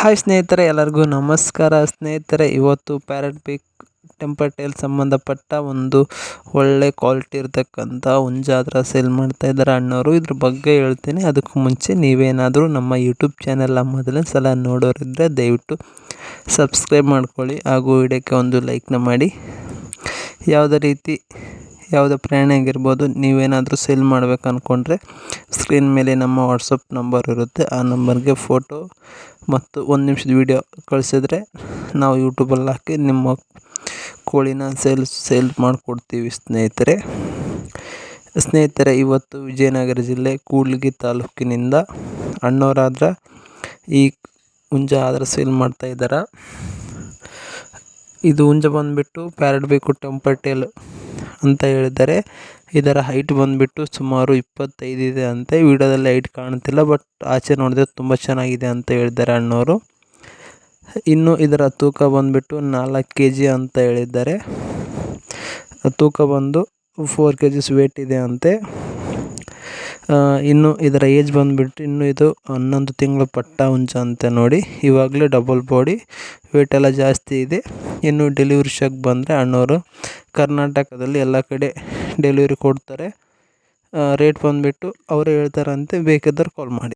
Hi ಸ್ನೇಹಿತರೆ, ಎಲ್ಲರಿಗೂ ನಮಸ್ಕಾರ. ಸ್ನೇಹಿತರೆ, ಇವತ್ತು ಪ್ಯಾರಟ್ ಬಿಗ್ ಟೆಂಪರ್ ಟೇಲ್ ಸಂಬಂಧಪಟ್ಟ ಒಂದು ಒಳ್ಳೆ ಕ್ವಾಲಿಟಿ ಇರತಕ್ಕಂಥ ಹುಂಜಾದ್ರ ಸೇಲ್ ಮಾಡ್ತಾ ಇದ್ದಾರೆ ಅಣ್ಣವರು. ಇದ್ರ ಬಗ್ಗೆ ಹೇಳ್ತೀನಿ. ಅದಕ್ಕೂ ಮುಂಚೆ ನೀವೇನಾದರೂ ನಮ್ಮ ಯೂಟ್ಯೂಬ್ ಚಾನೆಲ್ನ ಮೊದಲನೇ ಸಲ ನೋಡೋರಿದ್ದರೆ ದಯವಿಟ್ಟು ಸಬ್ಸ್ಕ್ರೈಬ್ ಮಾಡ್ಕೊಳ್ಳಿ, ಹಾಗೂ ವಿಡಿಯೋಕ್ಕೆ ಒಂದು ಲೈಕ್ನ ಮಾಡಿ. ಯಾವುದೇ ಪ್ರಾಣಿ ಆಗಿರ್ಬೋದು, ನೀವೇನಾದರೂ ಸೇಲ್ ಮಾಡಬೇಕು ಅಂದ್ಕೊಂಡ್ರೆ ಸ್ಕ್ರೀನ್ ಮೇಲೆ ನಮ್ಮ ವಾಟ್ಸಪ್ ನಂಬರ್ ಇರುತ್ತೆ. ಆ ನಂಬರ್ಗೆ ಫೋಟೋ ಮತ್ತು 1 ನಿಮಿಷದ ವೀಡಿಯೋ ಕಳಿಸಿದ್ರೆ ನಾವು ಯೂಟ್ಯೂಬಲ್ಲಿ ಹಾಕಿ ನಿಮ್ಮ ಕೋಳಿನ ಸೇಲ್ ಮಾಡಿಕೊಡ್ತೀವಿ ಸ್ನೇಹಿತರೆ. ಇವತ್ತು ವಿಜಯನಗರ ಜಿಲ್ಲೆ ಕೂಡ್ಲಿಗಿ ತಾಲೂಕಿನಿಂದ ಅಣ್ಣವರಾದ್ರ ಈ ಹುಂಜ ಆದ್ರೆ ಸೇಲ್ ಮಾಡ್ತಾ ಇದ್ದಾರೆ. ಇದು ಹುಂಜ ಬಂದುಬಿಟ್ಟು ಪ್ಯಾರಟ್ ಬೇಕು ಟೆಂಪರ್ ಟೇಲ್ ಅಂತ ಹೇಳಿದ್ದಾರೆ. ಇದರ ಹೈಟ್ ಬಂದುಬಿಟ್ಟು ಸುಮಾರು 25 ಇದೆ ಅಂತೆ. ವಿಡಿಯೋದಲ್ಲಿ ಹೈಟ್ ಕಾಣ್ತಿಲ್ಲ, ಬಟ್ ಆಚೆ ನೋಡಿದ್ರೆ ತುಂಬ ಚೆನ್ನಾಗಿದೆ ಅಂತ ಹೇಳಿದ್ದಾರೆ ಅಣ್ಣವರು. ಇನ್ನು ಇದರ ತೂಕ ಬಂದುಬಿಟ್ಟು 4 kg ಅಂತ ಹೇಳಿದ್ದಾರೆ. ತೂಕ ಬಂದು 4 kg ವೇಟ್ ಇದೆ ಅಂತೆ. ಇನ್ನು ಇದರ ಏಜ್ ಬಂದುಬಿಟ್ಟು ಇನ್ನು ಇದು 11 ತಿಂಗಳು ಪಟ್ಟ ಹುಂಜ ಅಂತೆ. ನೋಡಿ, ಇವಾಗಲೇ ಡಬಲ್ ಬಾಡಿ, ವೇಟ್ ಎಲ್ಲ ಜಾಸ್ತಿ ಇದೆ. ಇನ್ನು ಡೆಲಿವರಿ ಶಾಕ್ ಬಂದರೆ ಅಣ್ಣವರು ಕರ್ನಾಟಕದಲ್ಲಿ ಎಲ್ಲ ಕಡೆ ಡೆಲಿವರಿ ಕೊಡ್ತಾರೆ. ರೇಟ್ ಬಂದುಬಿಟ್ಟು ಅವರೇ ಹೇಳ್ತಾರಂತೆ, ಬೇಕಿದ್ದರೆ ಕಾಲ್ ಮಾಡಿ.